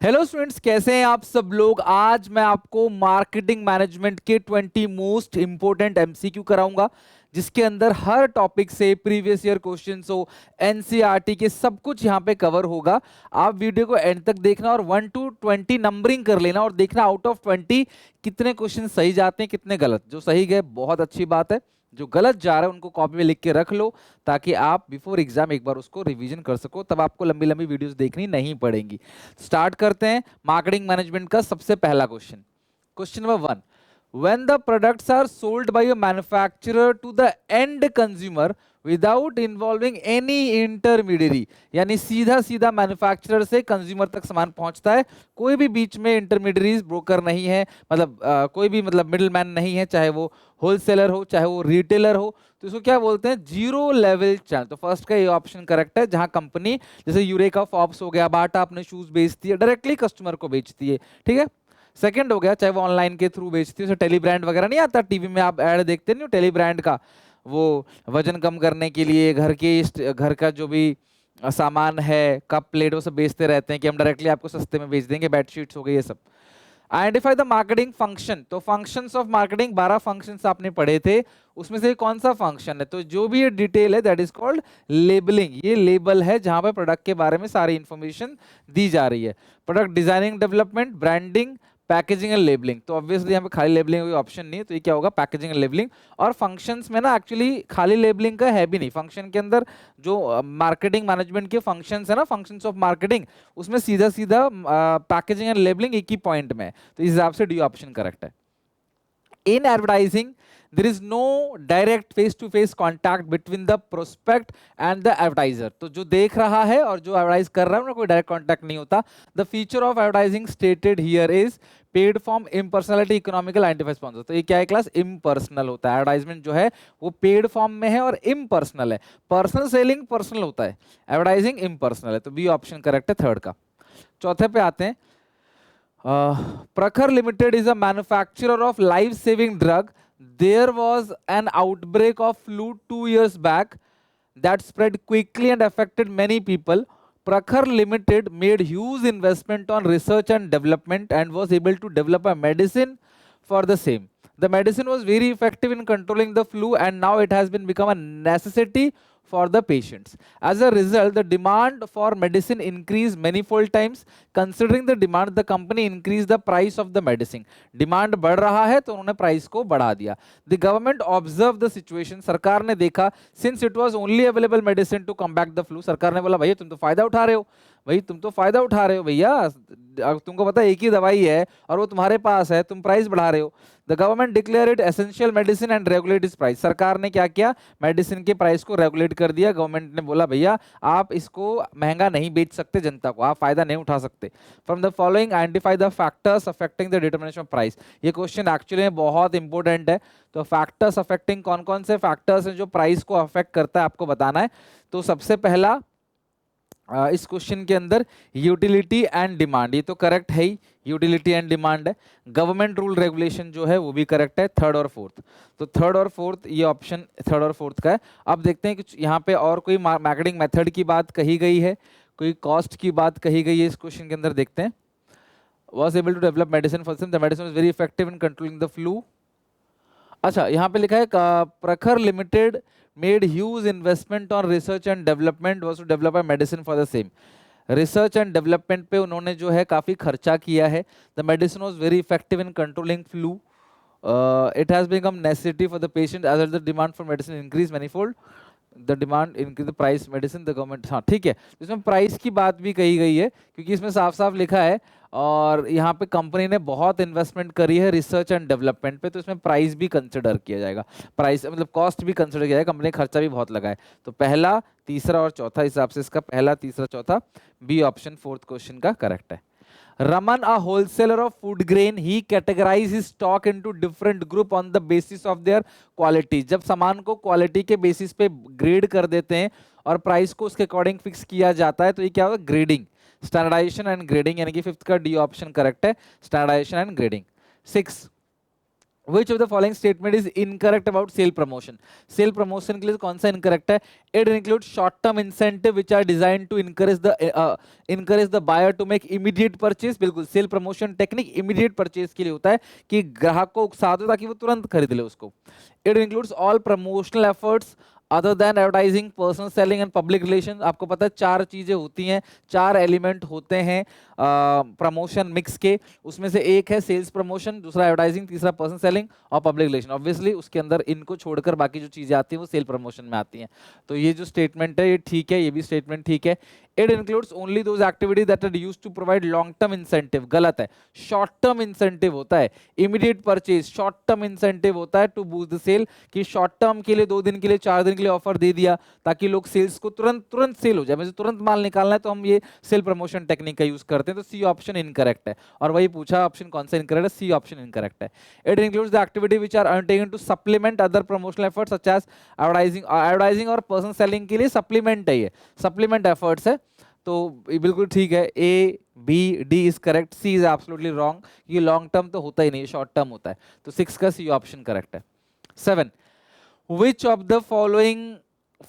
Hello students, कैसे हैं आप सब लोग। आज मैं आपको मार्केटिंग मैनेजमेंट के 20 मोस्ट इंपोर्टेंट एमसीक्यू कराऊंगा, जिसके अंदर हर टॉपिक से प्रीवियस ईयर क्वेश्चंस हो, एनसीईआरटी के सब कुछ यहां पे कवर होगा। आप वीडियो को एंड तक देखना और 1 to 20 नंबरिंग कर लेना और देखना आउट ऑफ 20 कितने क्वेश्चन सही जाते हैं, कितने गलत। जो सही गए बहुत अच्छी बात है, जो गलत जा रहा है उनको कॉपी में लिख के रख लो, ताकि आप बिफोर एग्जाम एक बार उसको रिवीजन कर सको, तब आपको लंबी लंबी वीडियोस देखनी नहीं पड़ेंगी। स्टार्ट करते हैं मार्केटिंग मैनेजमेंट का सबसे पहला question. Question number 1, when the products are sold by a manufacturer to the end consumer without involving any intermediary, यानी सीधा सीधा मैन्युफैक्चरर से कंज्यूमर तक सामान पहुंचता है, कोई भी बीच में इंटरमीडियरीज ब्रोकर नहीं है, मतलब कोई भी मतलब मिडिलमैन नहीं है, चाहे वो होलसेलर हो चाहे वो रिटेलर हो, तो इसको क्या बोलते हैं, जीरो लेवल चैनल। तो फर्स्ट का ये ऑप्शन करेक्ट है, जहां कंपनी जैसे यूरेका फॉब्स हो गया, बाटा अपने शूज बेचती है, डायरेक्टली कस्टमर को बेचती है, ठीक है। सेकंड हो गया, चाहे वो ऑनलाइन के थ्रू बेचती है, टेली ब्रांड वगैरह नहीं आता टीवी में, आप ऐड देखते नहीं हो टेली ब्रांड का, वो वजन कम करने के लिए घर का जो भी सामान है, कप प्लेट, वो सब बेचते रहते हैं कि हम डायरेक्टली आपको सस्ते में बेच देंगे, बेडशीट्स हो गई ये सब। Identify the marketing function. तो फंक्शंस ऑफ मार्केटिंग 12 फंक्शंस आपने पढ़े थे, उसमें से कौन सा फंक्शन है, तो जो भी ये डिटेल है दैट इज कॉल्ड लेबलिंग। ये लेबल है जहां पर प्रोडक्ट के बारे में सारी इंफॉर्मेशन दी जा रही है। Product designing, development, branding, packaging and labelling. तो ऑब्वियसली यहाँ पे खाली लेबलिंग कोई ऑप्शन नहीं है, तो ये क्या होगा, पैकेजिंग एंड लेबलिंग। और फंक्शंस में ना एक्चुअली खाली लेबलिंग का है भी नहीं, फंक्शन के अंदर जो मार्केटिंग मैनेजमेंट के फंक्शंस है ना, फंक्शंस ऑफ मार्केटिंग, उसमें सीधा सीधा पैकेजिंग एंड लेबलिंग एक ही पॉइंट में है, तो इस हिसाब से डी ऑप्शन करेक्ट है। In advertising, there is no direct face-to-face contact between the prospect and the advertiser. तो जो देख रहा है और जो एडवर्टाइज कर रहा है उनका कोई डायरेक्ट कॉन्टैक्ट नहीं होता। The feature of advertising stated here is paid form, impersonality, economical, identify sponsor। तो ये क्या है क्लास, इम्पर्सनल होता है। एडवर्टाइजमेंट जो है वो पेड फॉर्म में है और इम्पर्सनल है। पर्सनल सेलिंग पर्सनल होता है, एडवर्टाइजिंग इम्पर्सनल है, तो बी ऑप्शन करेक्ट है थर्ड का। चौथे पे आते हैं। Prakhar Limited is a manufacturer of life-saving drug. There was an outbreak of flu 2 years back that spread quickly and affected many people. Prakhar Limited made huge investment on research and development and was able to develop a medicine for the same. The medicine was very effective in controlling the flu, and now it has been become a necessity for the patients. As a result, the demand for medicine increased manifold times. Considering the demand, the company increased the price of the medicine. Demand बढ़ रहा है तो उन्होंने price को बढ़ा दिया. The government observed the situation. सरकार ने देखा, since it was only available medicine to combat the flu. सरकार ने बोला भैया तुम तो फायदा उठा रहे हो, भाई तुम तो फायदा उठा रहे हो भैया, तुमको पता है एक ही दवाई है और वो तुम्हारे पास है, तुम प्राइस बढ़ा रहे हो। The government declare it essential medicine and regulate इस प्राइस। सरकार ने क्या किया, मेडिसिन के प्राइस को रेगुलेट कर दिया। गवर्नमेंट ने बोला भैया आप इसको महंगा नहीं बेच सकते जनता को, आप फायदा नहीं उठा सकते। From the following identify the factors affecting the determination of price. ये क्वेश्चन एक्चुअली बहुत इंपॉर्टेंट है। तो फैक्टर्स अफेक्टिंग, कौन कौन से फैक्टर्स हैं जो प्राइस को अफेक्ट करता है, आपको बताना है। तो सबसे पहला इस क्वेश्चन के अंदर यूटिलिटी एंड डिमांड, ये तो करेक्ट है ही, यूटिलिटी एंड डिमांड है। गवर्नमेंट रूल रेगुलेशन जो है वो भी करेक्ट है, थर्ड और फोर्थ। तो थर्ड और फोर्थ, ये ऑप्शन थर्ड और फोर्थ का है। अब देखते हैं कि यहाँ पे और कोई मार्केटिंग मेथड की बात कही गई है, कोई कॉस्ट की बात कही गई है इस क्वेश्चन के अंदर, देखते हैं। Was able to develop medicine for the medicine was very effective in controlling the flu. अच्छा, यहाँ पे लिखा है Prakhar Limited made huge investment on research and development was to develop a medicine for the same. Research and development पे उन्होंने जो है काफ़ी खर्चा किया है। The medicine was very effective in controlling flu. It has become necessity for the patient as the demand for medicine increase manifold. The demand increase the price medicine the government, हाँ ठीक है, इसमें प्राइस की बात भी कही गई है क्योंकि इसमें साफ साफ लिखा है और यहाँ पे कंपनी ने बहुत इन्वेस्टमेंट करी है रिसर्च एंड डेवलपमेंट पे, तो इसमें प्राइस भी कंसिडर किया जाएगा, प्राइस मतलब कॉस्ट भी कंसिडर किया जाएगा, कंपनी ने खर्चा भी बहुत लगाया। तो पहला, तीसरा और चौथा हिसाब से इसका पहला, तीसरा, चौथा, बी ऑप्शन फोर्थ क्वेश्चन का करेक्ट है। Raman, a wholesaler of food grain, he categorized his stock into different group on the basis of their quality. जब सामान को क्वालिटी के बेसिस पे ग्रेड कर देते हैं और प्राइस को उसके अकॉर्डिंग फिक्स किया जाता है, तो ये क्या होगा, ग्रेडिंग, स्टैंडर्डाइजेशन एंड ग्रेडिंग, यानी कि फिफ्थ का डी ऑप्शन करेक्ट है, standardisation and grading. 6, Which of the following statement is incorrect about sale promotion? Sale promotion के लिए कौन सा incorrect है? It includes short-term incentive which are designed to encourage the buyer to make immediate purchase. बिल्कुल sale promotion technique immediate purchase के लिए होता है कि ग्राहक को उकसा दो ताकि वो तुरंत खरीद ले उसको. It includes all promotional efforts other than advertising, personal selling and public relation. आपको पता है 4 चीजें होती हैं, 4 एलिमेंट होते हैं प्रमोशन मिक्स के. उसमें से एक है सेल्स प्रमोशन, दूसरा एडवर्टाइजिंग, तीसरा पर्सनल सेलिंग और पब्लिक रिलेशन. ऑब्वियसली उसके अंदर इनको छोड़कर बाकी जो चीजें आती हैं वो सेल प्रमोशन में आती हैं. तो ये जो स्टेटमेंट है ये ठीक है, ये भी स्टेटमेंट ठीक है. It includes only those activities that are used to provide long term incentive. गलत है, शॉर्ट टर्म इंसेंटिव होता है. Immediate purchase short term incentive होता है टू बूस्ट द सेल, कि शॉर्ट टर्म के लिए 2 दिन के लिए 4 दिन के लिए ऑफर दे दिया ताकि लोग सेल्स को तुरंत सेल हो जाए. मुझे तुरंत माल निकालना है तो हम ये सेल प्रमोशन टेक्निक का यूज करते हैं. तो सी ऑप्शन इनकरेक्ट है. और वही पूछा ऑप्शन कौन सा इनकरेक्ट है, सी ऑप्शन इनकरेक्ट है. It includes the activity which are undertaken to supplement other promotional efforts such as advertising और पर्सनल सेलिंग के लिए सप्लीमेंट है, ये सप्लीमेंट एफर्ट्स है. तो ये बिल्कुल ठीक है. A B D is correct, C is absolutely wrong. ये लॉन्ग टर्म तो होता ही नहीं, शॉर्ट टर्म होता है. तो 6 का सी ऑप्शन करेक्ट है. 7. Which of the following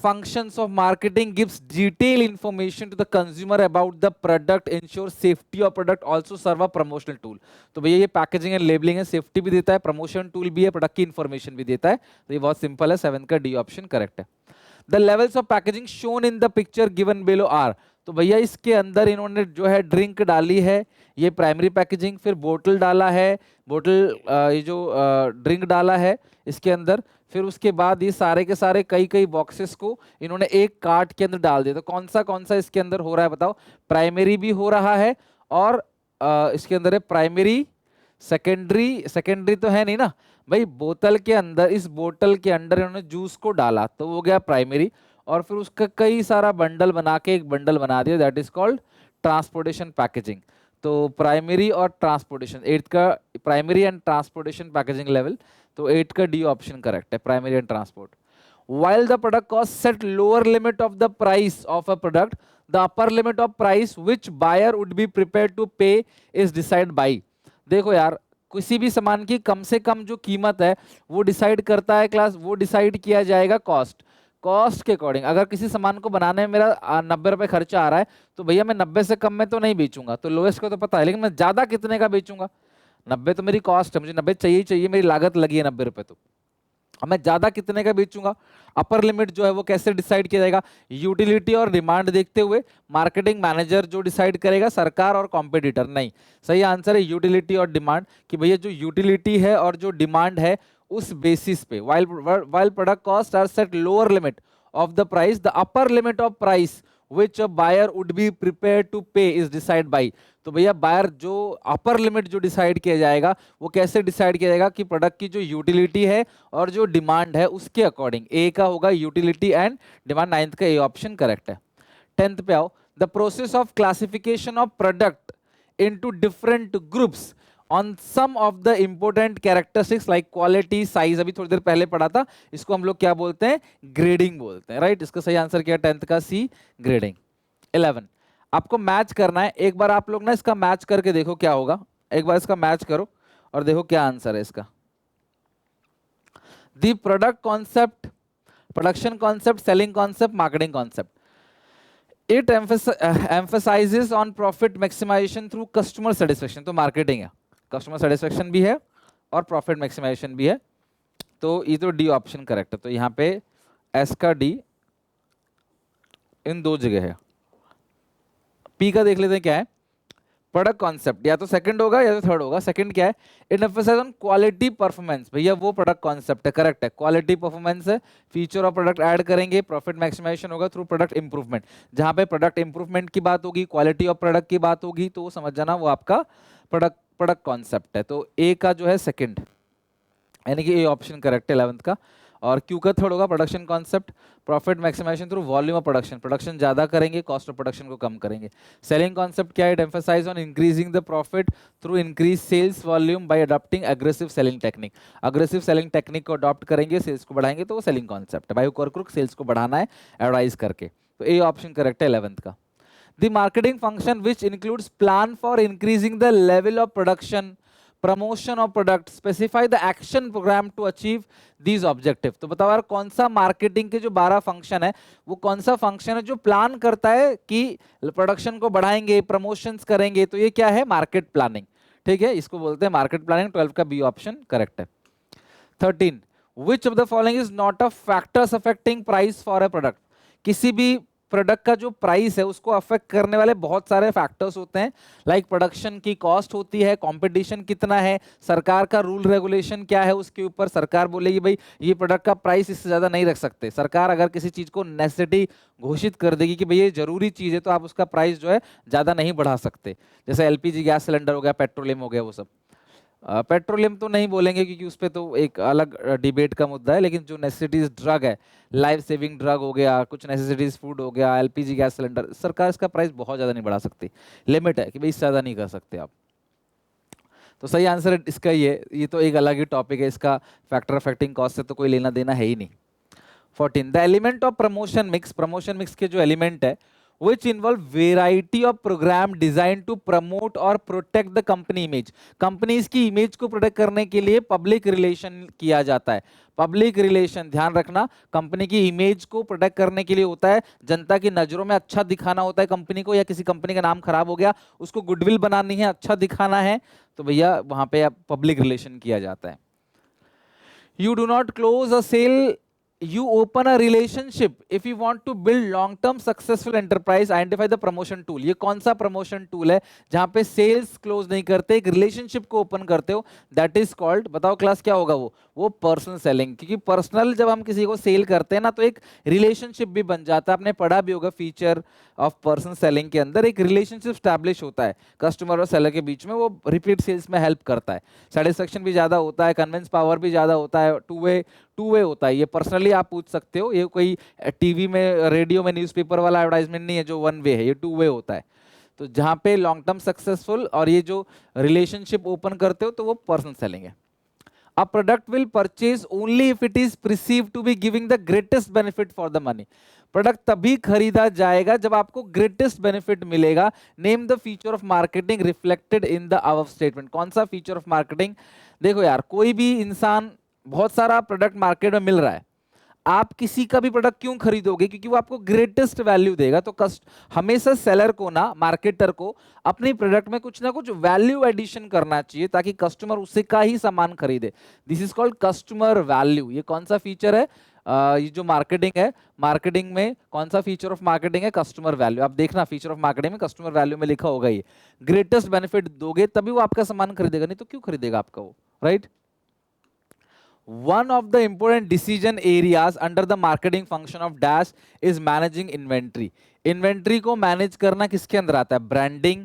functions of marketing gives detailed information to the consumer about the product, ensure safety of product, also serve a promotional tool? तो भैया ये पैकेजिंग एंड लेबलिंग है, safety भी देता है, promotion tool भी है, product की इंफॉर्मेशन भी देता है. तो ये बहुत सिंपल है. 7 का डी ऑप्शन करेक्ट है. The levels of packaging shown in the picture given below are. तो भैया इसके अंदर इन्होंने जो है ड्रिंक डाली है, ये प्राइमरी पैकेजिंग. फिर बोतल डाला है, बोतल ये जो ड्रिंक डाला है इसके अंदर. फिर उसके बाद ये सारे के सारे कई बॉक्सेस को इन्होंने एक कार्ट के अंदर डाल दिया. तो कौन सा इसके अंदर हो रहा है बताओ? प्राइमरी भी हो रहा है और इसके अंदर है प्राइमरी, सेकेंडरी तो है नहीं ना भाई. बोतल के अंदर, इस बोतल के अंदर इन्होंने जूस को डाला तो वो गया प्राइमरी, और फिर उसका कई सारा बंडल बना के एक बंडल बना दिया, that is called transportation packaging. तो प्राइमरी और ट्रांसपोर्टेशन, 8 का primary and transportation packaging level. तो 8 का डी ऑप्शन करेक्ट है, primary and transport. While the product cost set lower limit of the price of a product, the upper limit of price which buyer would be prepared to pay is decided by. देखो यार, किसी भी सामान की कम से कम जो कीमत है वो डिसाइड करता है क्लास, वो डिसाइड किया जाएगा कॉस्ट के अकॉर्डिंग. अगर किसी सामान को बनाने में मेरा 90 रुपये खर्चा आ रहा है तो भैया मैं 90 से कम में तो नहीं बेचूंगा. तो लोएस्ट को तो पता है, लेकिन मैं ज्यादा कितने का बेचूंगा? 90 तो मेरी कॉस्ट है, मुझे 90 चाहिए, मेरी लागत लगी है 90 रुपये. तो अब मैं ज्यादा कितने का बेचूंगा? अपर लिमिट जो है वो कैसे डिसाइड किया जाएगा? यूटिलिटी और डिमांड देखते हुए. मार्केटिंग मैनेजर जो डिसाइड करेगा, सरकार और कॉम्पिटिटर नहीं. सही आंसर है यूटिलिटी और डिमांड, कि भैया जो यूटिलिटी है और जो डिमांड है उस बेसिस पे. while product costs are set lower limit of the price, the upper limit of price which a buyer would be prepared to pay is decided by. तो भैया बायर जो अपर लिमिट जो decide किया जाएगा वो कैसे decide किया जाएगा? कि प्रोडक्ट की जो यूटिलिटी है और जो डिमांड है उसके अकॉर्डिंग. ए का होगा यूटिलिटी एंड डिमांड. 9th का ए ऑप्शन करेक्ट है. 10th पे आओ. The process of classification of product into different groups on some of the important characteristics like quality, size, अभी थोड़ी देर पहले पढ़ा था, इसको हम लोग क्या बोलते हैं? ग्रेडिंग बोलते हैं, राइट. इसका सही आंसर क्या है? 10th का सी, ग्रेडिंग. 11 आपको मैच करना है. एक बार आप लोग ना इसका मैच करके देखो क्या होगा. एक बार इसका मैच करो और देखो क्या आंसर है इसका. The product concept, production concept, selling concept, marketing concept. It emphasizes on profit maximization through customer satisfaction. तो मार्केटिंग है, कस्टमर सेटिस्फेक्शन भी है और प्रॉफिट मैक्सिमाइजेशन भी है. तो ये तो डी ऑप्शन करेक्ट है. तो यहाँ पे एस का डी इन 2 जगह है. पी का देख लेते हैं क्या है. प्रोडक्ट कॉन्सेप्ट या तो सेकंड होगा या तो थर्ड होगा. सेकंड क्या है? It emphasise on quality performance. भैया वो प्रोडक्ट कॉन्सेप्ट है, करेक्ट है. क्वालिटी परफॉर्मेंस है, फीचर और प्रोडक्ट ऐड करेंगे, प्रॉफिट मैक्सिमाइजेशन होगा थ्रू प्रोडक्ट इंप्रूवमेंट. जहां पे प्रोडक्ट इंप्रूवमेंट की बात होगी, क्वालिटी ऑफ प्रोडक्ट की बात होगी, तो समझ जाना वो आपका प्रोडक्ट कॉन्सेप्ट है. तो ए का जो है सेकंड, यानी कि ए ऑप्शन करेक्ट है 11th का. और क्यू का थर्ड होगा production concept, profit maximisation through volume of production. Production ज्यादा करेंगे, कॉस्ट ऑफ प्रोडक्शन को कम करेंगे. सेलिंग कॉन्सेप्ट क्या है? It emphasise on increasing the profit through increase sales volume by adopting aggressive selling technique. Aggressive selling technique को adopt करेंगे, sales को बढ़ाएंगे, तो वो सेलिंग कॉन्सेप्ट है. बाय हुक और क्रुक सेल्स को बढ़ाना है एडवर्टाइज करके. तो ए ऑप्शन करेक्ट है 11th का. The marketing function which includes plan for increasing the level of production, promotion of product, specify the action programme to achieve these objective. तो बताओ यार कौन सा मार्केटिंग के जो 12 फंक्शन है वो कौन सा फंक्शन है जो प्लान करता है कि प्रोडक्शन को बढ़ाएंगे, प्रमोशंस करेंगे। तो ये क्या है? Market planning. ठीक है, इसको बोलते हैं मार्केट प्लानिंग। 12 का बी ऑप्शन करेक्ट है। 13, which of the following is not a factors affecting price for a product. किसी भी प्रोडक्ट का जो प्राइस है उसको अफेक्ट करने वाले बहुत सारे फैक्टर्स होते हैं, लाइक प्रोडक्शन की कॉस्ट होती है, कंपटीशन कितना है, सरकार का रूल रेगुलेशन क्या है, उसके ऊपर सरकार बोलेगी भाई ये प्रोडक्ट का प्राइस इससे ज़्यादा नहीं रख सकते। सरकार अगर किसी चीज़ को नेसेसिटी घोषित कर देगी कि भाई ये जरूरी चीज़ है तो आप उसका प्राइस जो है ज़्यादा नहीं बढ़ा सकते। जैसे एलपीजी गैस सिलेंडर हो गया, पेट्रोलियम हो गया, वो सब। पेट्रोलियम तो नहीं बोलेंगे क्योंकि उस पर तो एक अलग डिबेट का मुद्दा है, लेकिन जो नेसेसिटीज ड्रग है, लाइफ सेविंग ड्रग हो गया, कुछ नेसेसिटीज फूड हो गया, एलपीजी गैस सिलेंडर, सरकार इसका प्राइस बहुत ज़्यादा नहीं बढ़ा सकती। लिमिट है कि भाई इससे ज़्यादा नहीं कर सकते आप। तो सही आंसर इसका ये तो एक अलग ही टॉपिक है, इसका फैक्टर अफेक्टिंग कॉस्ट से तो कोई लेना देना है ही नहीं। 14, the element of promotion mix. Promotion mix के जो एलिमेंट है which involve variety of program designed to promote or protect the company image। Companies की इमेज को प्रोटेक्ट करने के लिए पब्लिक रिलेशन किया जाता है। पब्लिक रिलेशन, ध्यान रखना, कंपनी की इमेज को प्रोटेक्ट करने के लिए होता है, जनता की नजरों में अच्छा दिखाना होता है कंपनी को, या किसी कंपनी का नाम खराब हो गया उसको गुडविल बनानी है, अच्छा दिखाना है, तो भैया वहां पे पब्लिक रिलेशन किया जाता है। You do not close a sale, you open a relationship if you want to build long term successful enterprise। identify the promotion tool। ये कौन सा promotion tool है जहां पे sales close नहीं करते, एक relationship को open करते हो, that is called, बताओ क्लास क्या होगा वो पर्सनल सेलिंग। क्योंकि पर्सनल जब हम किसी को सेल करते हैं ना तो एक रिलेशनशिप भी बन जाता है। आपने पढ़ा भी होगा फीचर ऑफ पर्सनल सेलिंग के अंदर एक रिलेशनशिप स्टैब्लिश होता है कस्टमर और सेलर के बीच में, वो रिपीट सेल्स में हेल्प करता है, सेटिस्फेक्शन भी ज़्यादा होता है, कन्विंस पावर भी ज़्यादा होता है, टू वे होता है। ये पर्सनली आप पूछ सकते हो, ये कोई टीवी में, रेडियो में, न्यूज़पेपर वाला एडवर्टाइजमेंट नहीं है जो वन वे है, ये टू वे होता है। तो जहाँ पे लॉन्ग टर्म सक्सेसफुल और ये जो रिलेशनशिप ओपन करते हो तो वो पर्सनल सेलिंग है। A product will purchase only if it is perceived to be giving the greatest benefit for the money। Product तभी खरीदा जाएगा जब आपको ग्रेटेस्ट बेनिफिट मिलेगा। Name the feature of marketing reflected in the above statement. कौन सा feature of marketing? देखो यार, कोई भी इंसान, बहुत सारा प्रोडक्ट मार्केट में मिल रहा है, आप किसी का भी प्रोडक्ट क्यों खरीदोगे? क्योंकि वो आपको ग्रेटेस्ट वैल्यू देगा। तो हमेशा सेलर को ना, मार्केटर को अपनी प्रोडक्ट में कुछ ना कुछ वैल्यू एडिशन करना चाहिए ताकि कस्टमर उसी का ही सामान खरीदे। This is called customer value. ये कौन सा फीचर है? ये जो मार्केटिंग है, मार्केटिंग में कौन सा फीचर ऑफ मार्केटिंग है? Customer value. आप देखना फीचर ऑफ मार्केटिंग में कस्टमर वैल्यू में लिखा होगा ये ग्रेटेस्ट बेनिफिट दोगे तभी वो आपका सामान खरीदेगा, नहीं तो क्यों खरीदेगा आपका वो, right? One of the important decision areas under the marketing function of dash is managing inventory। Inventory को मैनेज करना किसके अंदर आता है? ब्रांडिंग,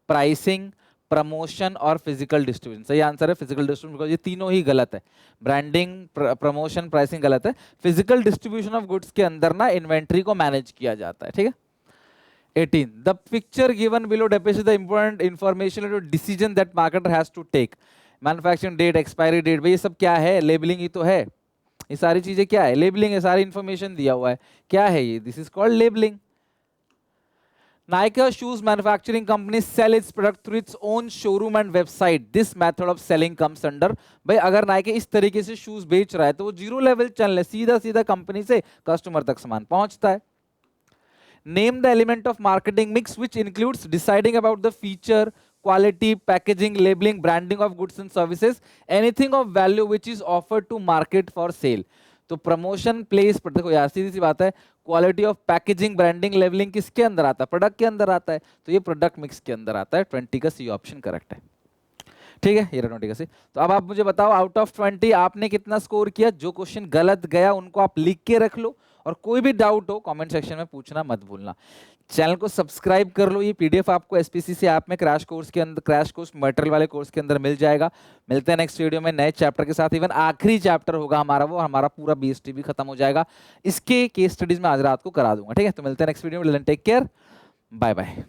प्राइसिंग, प्रमोशन और फिजिकल डिस्ट्रीब्यूशन। सही आंसर है फिजिकल डिस्ट्रीब्यूशन। ये तीनों ही गलत है, ब्रांडिंग, प्रमोशन, प्राइसिंग गलत है। फिजिकल डिस्ट्रीब्यूशन ऑफ गुड्स के अंदर ना इन्वेंट्री को मैनेज किया जाता है, ठीक है। 18, the picture given below depicts the important information or decision that marketer has to take। Manufacturing date, expiry date, भाई ये सब क्या है? लेबलिंग ही तो है। ये सारी चीजें क्या है? लेबलिंग है, सारी इंफॉर्मेशन दिया हुआ है। क्या है ये? This is called labelling. Nike shoes manufacturing company sell its product through its own showroom and website। This method of selling comes under। भाई अगर नाइके इस तरीके से शूज बेच रहा है तो वो जीरो लेवल चैनल है, सीधा सीधा कंपनी से कस्टमर तक सामान पहुंचता है। Name the element of marketing mix which includes deciding about the feature, quality, packaging, labeling, branding of goods and services, anything of value which is offered to market for sale। तो promotion, place, देखो यार सीधी सी बात है, quality of packaging, branding, labelling किसके अंदर आता है? Product के अंदर आता है। तो ये प्रोडक्ट मिक्स के अंदर आता है। 20 का सी ऑप्शन करेक्ट है, ठीक है। ये 20 का सी। तो अब आप मुझे बताओ आउट ऑफ 20 आपने कितना स्कोर किया? जो क्वेश्चन गलत गया उनको आप लिख के रख लो, और कोई भी डाउट हो कमेंट सेक्शन में पूछना मत भूलना। चैनल को सब्सक्राइब कर लो। ये पीडीएफ आपको एसपीसीसी ऐप में क्रैश कोर्स के अंदर, क्रैश कोर्स मटेरियल वाले कोर्स के अंदर मिल जाएगा। मिलते हैं नेक्स्ट वीडियो में नए चैप्टर के साथ। इवन आखिरी चैप्टर होगा हमारा, वो हमारा पूरा बीएसटी भी खत्म हो जाएगा। इसके केस स्टडीज में आज रात को करा दूंगा, ठीक है। तो मिलते हैं नेक्स्ट वीडियो में। Take care, bye bye.